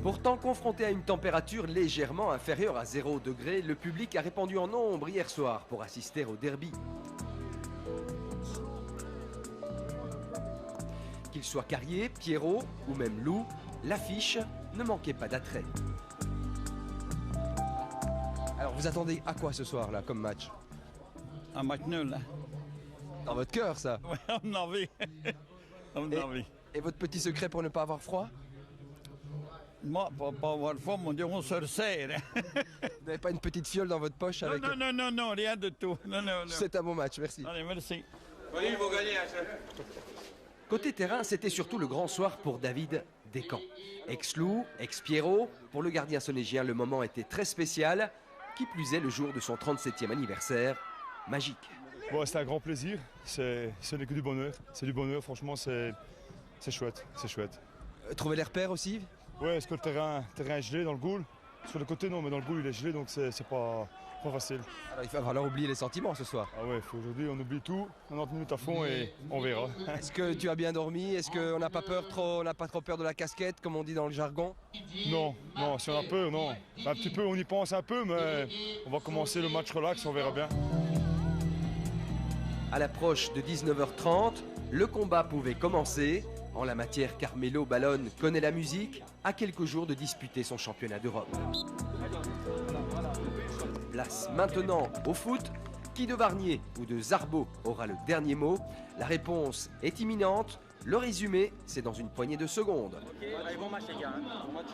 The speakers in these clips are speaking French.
Pourtant, confronté à une température légèrement inférieure à 0 degré, le public a répandu en nombre hier soir pour assister au derby. Qu'il soit Carrier, Pierrot ou même Lou, l'affiche ne manquait pas d'attrait. Alors vous attendez à quoi ce soir là comme match? Un match nul. Hein? Dans votre cœur ça? Oui, à mon avis. À mon avis. Et votre petit secret pour ne pas avoir froid? Moi, pour pas avoir froid, mon Dieu, on se resserre. Vous n'avez pas une petite fiole dans votre poche avec... Non, rien de tout. Non. C'est un bon match, merci. Allez, merci. Oui, il faut gagner. Côté terrain, c'était surtout le grand soir pour David Descamps. Ex-Lou, ex-Pierrot, pour le gardien sonégien, le moment était très spécial. Qui plus est, le jour de son 37e anniversaire, magique. Bon, c'était un grand plaisir, ce n'est que du bonheur. C'est du bonheur, franchement, c'est chouette, c'est chouette. Trouver les repères aussi? Ouais, est-ce que le terrain est gelé dans le goal? Sur le côté, non, mais dans le goal, il est gelé, donc c'est pas facile. Alors il va falloir oublier les sentiments ce soir. Ah ouais, aujourd'hui, on oublie tout, 90 minutes à fond et on verra. Est-ce que tu as bien dormi? Est-ce qu'on n'a pas trop peur de la casquette, comme on dit dans le jargon? Non, si on a peur, non. Un petit peu, on y pense un peu, mais on va commencer le match relax, on verra bien. À l'approche de 19h30, le combat pouvait commencer. En la matière, Carmelo Ballone connaît la musique, à quelques jours de disputer son championnat d'Europe. Place maintenant au foot. Qui de Varnier ou de Zarbo aura le dernier mot? La réponse est imminente. Le résumé, c'est dans une poignée de secondes. Allez, bon match, les gars. Bon match.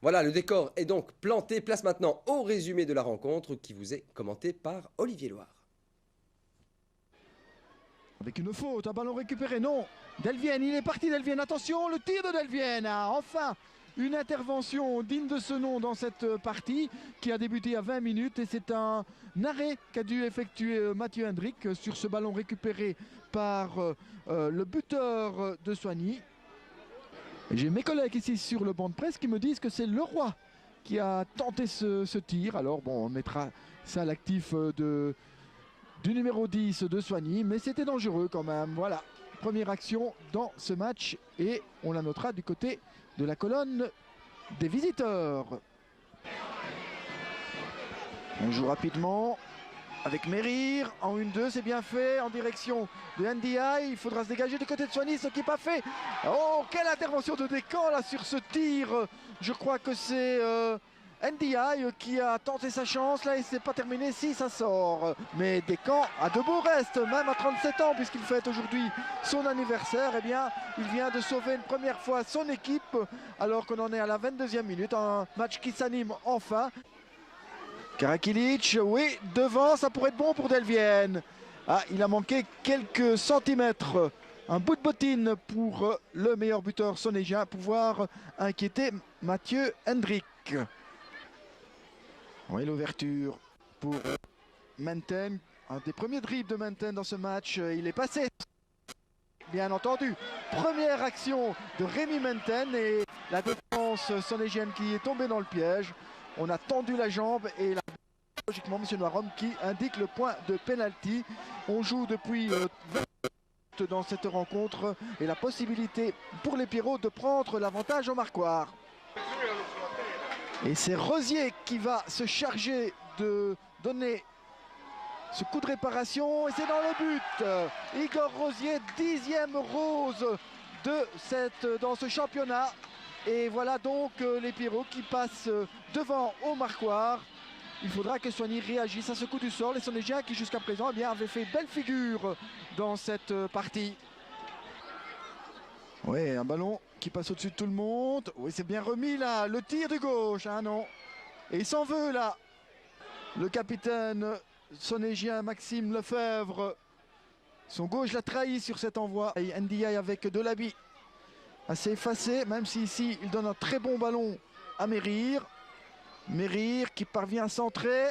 Voilà, le décor est donc planté. Place maintenant au résumé de la rencontre qui vous est commenté par Olivier Loire. Avec une faute, un ballon récupéré, non. Delvienne, il est parti Delvienne, attention, le tir de Delvienne. Enfin, une intervention digne de ce nom dans cette partie qui a débuté à 20 minutes et c'est un arrêt qu'a dû effectuer Mathieu Hendrick sur ce ballon récupéré par le buteur de Soigny. J'ai mes collègues ici sur le banc de presse qui me disent que c'est Leroy qui a tenté ce tir. Alors bon, on mettra ça à l'actif du numéro 10 de Soigny, mais c'était dangereux quand même. Voilà, première action dans ce match et on la notera du côté de la colonne des visiteurs. On joue rapidement avec Mérir en 1-2, c'est bien fait en direction de NDI. Il faudra se dégager du côté de Soigny, ce qui n'est pas fait. Oh, quelle intervention de Descamps là sur ce tir. Je crois que c'est NDI qui a tenté sa chance là et c'est pas terminé si ça sort. Mais Descamps a de beaux restes, même à 37 ans puisqu'il fête aujourd'hui son anniversaire. Eh bien, il vient de sauver une première fois son équipe alors qu'on en est à la 22e minute. Un match qui s'anime enfin. Karakilic, oui, devant, ça pourrait être bon pour Delvienne. Ah, il a manqué quelques centimètres. Un bout de bottine pour le meilleur buteur sonégien, pouvoir inquiéter Mathieu Hendrick. Oui, l'ouverture pour Menten. Un des premiers dribbles de Menten dans ce match. Il est passé, bien entendu. Première action de Rémi Menten et la défense sonégienne qui est tombée dans le piège. On a tendu la jambe et logiquement M. Noirom qui indique le point de pénalty. On joue depuis 20 minutes dans cette rencontre et la possibilité pour les Pierrots de prendre l'avantage au marquoir. Et c'est Rosier qui va se charger de donner ce coup de réparation et c'est dans le but. Igor Rosier, 10e rose dans ce championnat. Et voilà donc les Pierrots qui passent devant au marquoir. Il faudra que Soigny réagisse à ce coup du sort. Les Sonégiens qui jusqu'à présent avaient fait belle figure dans cette partie. Oui, un ballon qui passe au-dessus de tout le monde. Oui, c'est bien remis là. Le tir de gauche, hein, non. Et il s'en veut là. Le capitaine sonégien Maxime Lefebvre. Son gauche l'a trahi sur cet envoi. Et NDI avec Delaby. Assez effacé, même si ici il donne un très bon ballon à Mérir. Mérir qui parvient à centrer.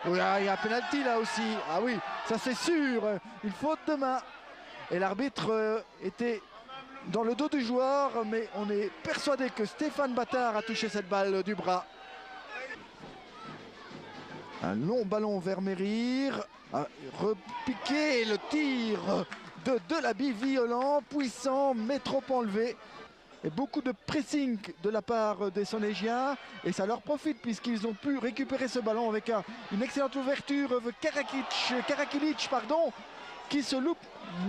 Oui, il y a un penalty là aussi. Ah oui, ça c'est sûr. Une faute de main. Et l'arbitre était dans le dos du joueur, mais on est persuadé que Stéphane Battard a touché cette balle du bras. Un long ballon vers Mérir. Repiqué, le tir de Delaby, violent, puissant, mais trop enlevé. Et beaucoup de pressing de la part des Sonégiens. Et ça leur profite puisqu'ils ont pu récupérer ce ballon avec une excellente ouverture. Karakilic, qui se loupe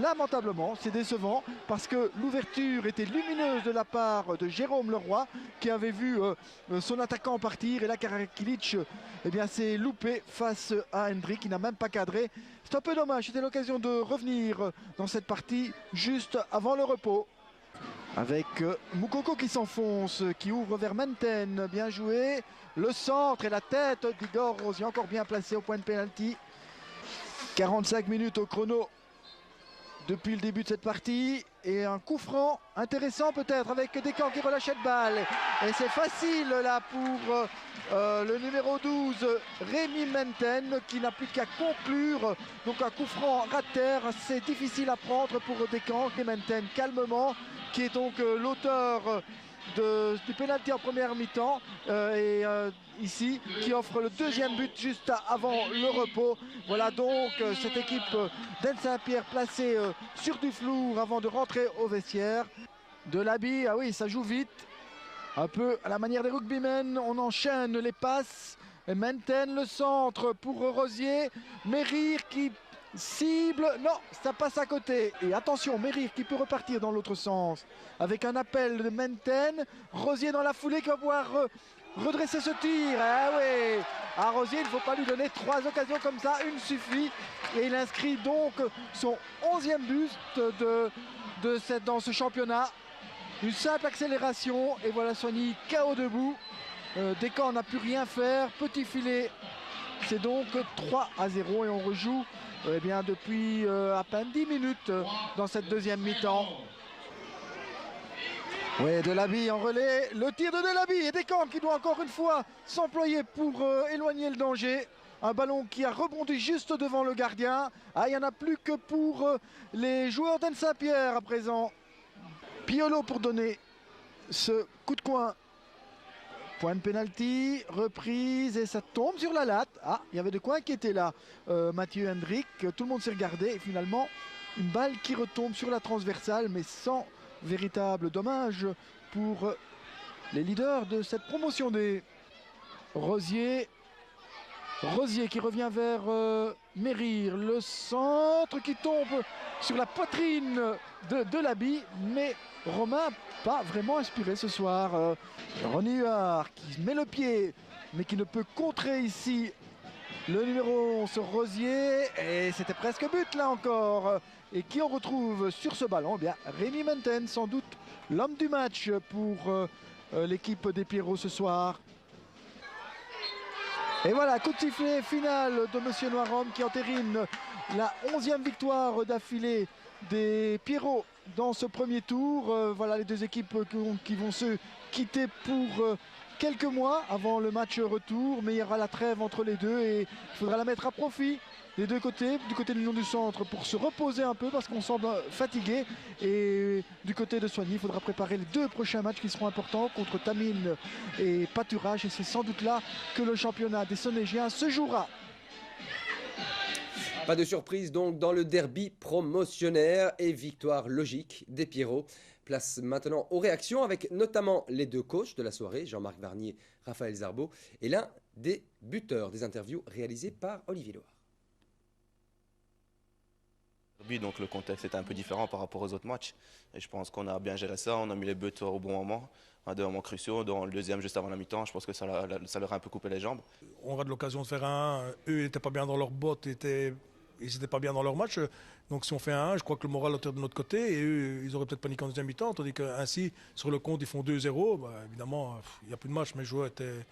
lamentablement. C'est décevant parce que l'ouverture était lumineuse de la part de Jérôme Leroy qui avait vu son attaquant partir. Et là, Karakilic s'est loupé face à Hendrik qui n'a même pas cadré. C'est un peu dommage. C'était l'occasion de revenir dans cette partie juste avant le repos. Avec Moukoko qui s'enfonce, qui ouvre vers Menten. Bien joué. Le centre et la tête d'Igor Rosier encore bien placé au point de pénalty. 45 minutes au chrono depuis le début de cette partie. Et un coup franc intéressant peut-être avec Descamps qui relâche cette balle. Et c'est facile là pour le numéro 12, Rémi Menten, qui n'a plus qu'à conclure. Donc un coup franc ras de terre, c'est difficile à prendre pour Descamps. Et Menten calmement, qui est donc l'auteur du pénalty en première mi-temps ici qui offre le deuxième but juste avant le repos. Voilà donc cette équipe d'Aine Saint-Pierre placée sur du flour avant de rentrer au vestiaire. Delaby, ah oui, ça joue vite, un peu à la manière des rugbymen. On enchaîne les passes et Menten le centre pour Rosier. Mérir qui cible, non, ça passe à côté. Et attention, Mérir qui peut repartir dans l'autre sens avec un appel de Menten. Rosier dans la foulée qui va pouvoir redresser ce tir. Ah oui, à Rosier, il ne faut pas lui donner 3 occasions comme ça, une suffit. Et il inscrit donc son 11e but dans ce championnat. Une simple accélération et voilà Soigny KO debout. Descamps n'a pu rien faire, petit filet. C'est donc 3-0 et on rejoue depuis à peine 10 minutes dans cette deuxième mi-temps. Oui, Delaby en relais, le tir de Delaby et Descamps qui doit encore une fois s'employer pour éloigner le danger. Un ballon qui a rebondi juste devant le gardien. Ah, il n'y en a plus que pour les joueurs d'Aine Saint-Pierre à présent. Piolo pour donner ce coup de coin. Point de pénalty, reprise et ça tombe sur la latte. Ah, il y avait de quoi inquiéter là. Mathieu Hendrik, tout le monde s'est regardé et finalement une balle qui retombe sur la transversale mais sans véritable dommage pour les leaders de cette promotion des Rosier. Rosier qui revient vers Mérir, le centre qui tombe sur la poitrine de Delaby, mais Romain pas vraiment inspiré ce soir. Ronny Huard qui met le pied mais qui ne peut contrer ici le numéro 11 Rosier et c'était presque but là encore. Et qui on retrouve sur ce ballon? Eh bien, Rémi Menten, sans doute l'homme du match pour l'équipe des Pierrots ce soir. Et voilà, coup de sifflet final de Monsieur Noirom qui entérine la 11e victoire d'affilée des Pierrots dans ce premier tour. Voilà les deux équipes qui vont se quitter pour quelques mois avant le match retour. Mais il y aura la trêve entre les deux et il faudra la mettre à profit des deux côtés. Du côté de l'Union du Centre pour se reposer un peu parce qu'on semble fatigué. Et du côté de Soigny, il faudra préparer les 2 prochains matchs qui seront importants contre Tamine et Pâturage. Et c'est sans doute là que le championnat des Sonégiens se jouera. Pas de surprise donc dans le derby promotionnaire et victoire logique des Pierrots. Place maintenant aux réactions avec notamment les 2 coachs de la soirée, Jean-Marc Varnier, Raphaël Zarbo, et l'un des buteurs des interviews réalisées par Olivier Loire. Donc le contexte était un peu différent par rapport aux autres matchs et je pense qu'on a bien géré ça, on a mis les buts au bon moment, à 2 moments cruciaux, dans le deuxième juste avant la mi-temps, je pense que ça leur a un peu coupé les jambes. On aura de l'occasion de faire un 1, eux n'étaient pas bien dans leur botte, ils n'étaient pas bien dans leur match, donc si on fait un 1, je crois que le moral est de notre côté et eux ils auraient peut-être paniqué en deuxième mi-temps, tandis qu'ainsi sur le compte ils font 2-0, évidemment il n'y a plus de match, mais les joueurs étaient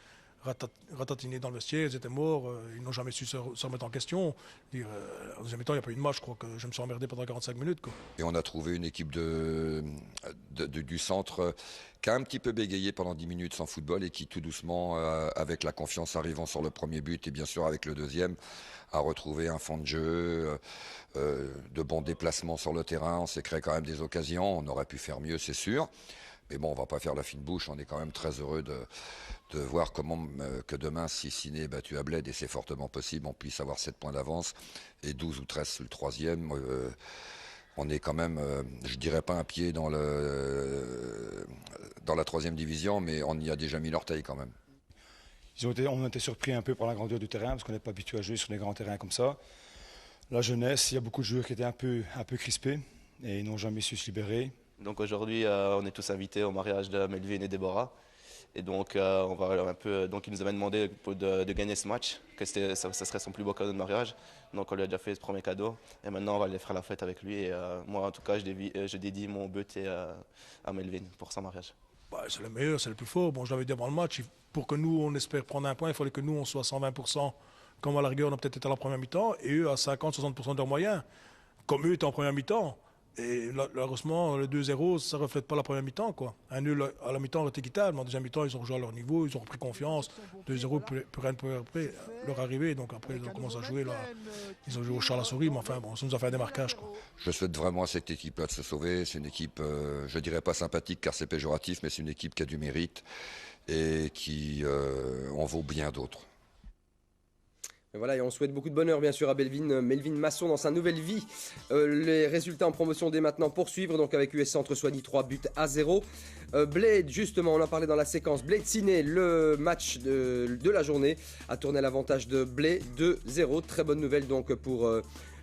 ratatinés dans le vestiaire, ils étaient morts, ils n'ont jamais su se remettre en question. En deuxième temps, il n'y a pas eu de match, je crois que je me suis emmerdé pendant 45 minutes. Quoi. Et on a trouvé une équipe du centre qui a un petit peu bégayé pendant 10 minutes sans football et qui tout doucement, avec la confiance arrivant sur le premier but et bien sûr avec le deuxième, a retrouvé un fond de jeu, de bons déplacements sur le terrain. On s'est créé quand même des occasions, on aurait pu faire mieux, c'est sûr. Mais bon, on ne va pas faire la fine bouche, on est quand même très heureux de voir comment que demain, si Ciné est battu à Bled, et c'est fortement possible, on puisse avoir 7 points d'avance et 12 ou 13 sur le troisième. On est quand même, je dirais pas un pied dans la 3e division, mais on y a déjà mis l'orteil quand même. On a été surpris un peu par la grandeur du terrain, parce qu'on n'est pas habitué à jouer sur des grands terrains comme ça. La jeunesse, il y a beaucoup de joueurs qui étaient un peu crispés et ils n'ont jamais su se libérer. Donc aujourd'hui, on est tous invités au mariage de Melvin et Déborah. Et donc, donc il nous avait demandé de gagner ce match, que ça serait son plus beau cadeau de mariage. Donc on lui a déjà fait ce premier cadeau. Et maintenant, on va aller faire la fête avec lui. Et moi, en tout cas, je dédie mon but à Melvin pour son mariage. Bah, c'est le meilleur, c'est le plus fort. Bon, je l'avais dit avant le match, pour que nous, on espère prendre un point, il fallait que nous, on soit à 120%, comme à la rigueur, on a peut-être été à la première mi-temps, et eux à 50-60% de leurs moyens, comme eux étaient en première mi-temps. Et heureusement, le 2-0, ça ne reflète pas la première mi-temps, quoi. Un nul à la mi-temps est équitable, mais en deuxième mi-temps, ils ont rejoué à leur niveau, ils ont repris confiance. 2-0, plus rien ne peut après leur arriver, donc après, ils ont commencé à jouer, là. Ils ont joué au chat à la souris, mais enfin, bon, ça nous a fait un démarquage, quoi. Je souhaite vraiment à cette équipe-là de se sauver. C'est une équipe, je dirais pas sympathique car c'est péjoratif, mais c'est une équipe qui a du mérite et qui en vaut bien d'autres. Et voilà, et on souhaite beaucoup de bonheur bien sûr à Melvin Masson dans sa nouvelle vie. Les résultats en promotion dès maintenant poursuivre, donc avec US Centre Soigny 3-0. Bled, justement, on en parlait dans la séquence. Bled Ciné, le match de la journée, a tourné à l'avantage de Bled 2-0. Très bonne nouvelle donc pour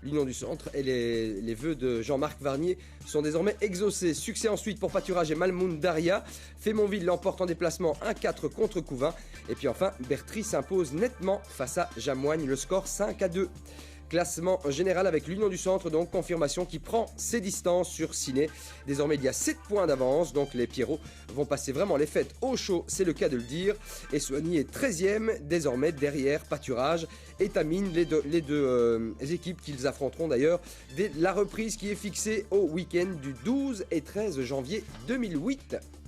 l'Union du Centre, et les vœux de Jean-Marc Varnier sont désormais exaucés. Succès ensuite pour Pâturage et Malmoun Daria. Fémonville l'emporte en déplacement 1-4 contre Couvin. Et puis enfin, Bertry s'impose nettement face à Jamoigne, le score 5-2. Classement général avec l'Union du Centre, donc confirmation qui prend ses distances sur Ciné. Désormais, il y a 7 points d'avance, donc les Pierrots vont passer vraiment les fêtes au chaud, c'est le cas de le dire. Et Soigny est 13e, désormais derrière Pâturage et Tamine, les deux équipes qu'ils affronteront d'ailleurs dès la reprise qui est fixée au week-end du 12 et 13 janvier 2008.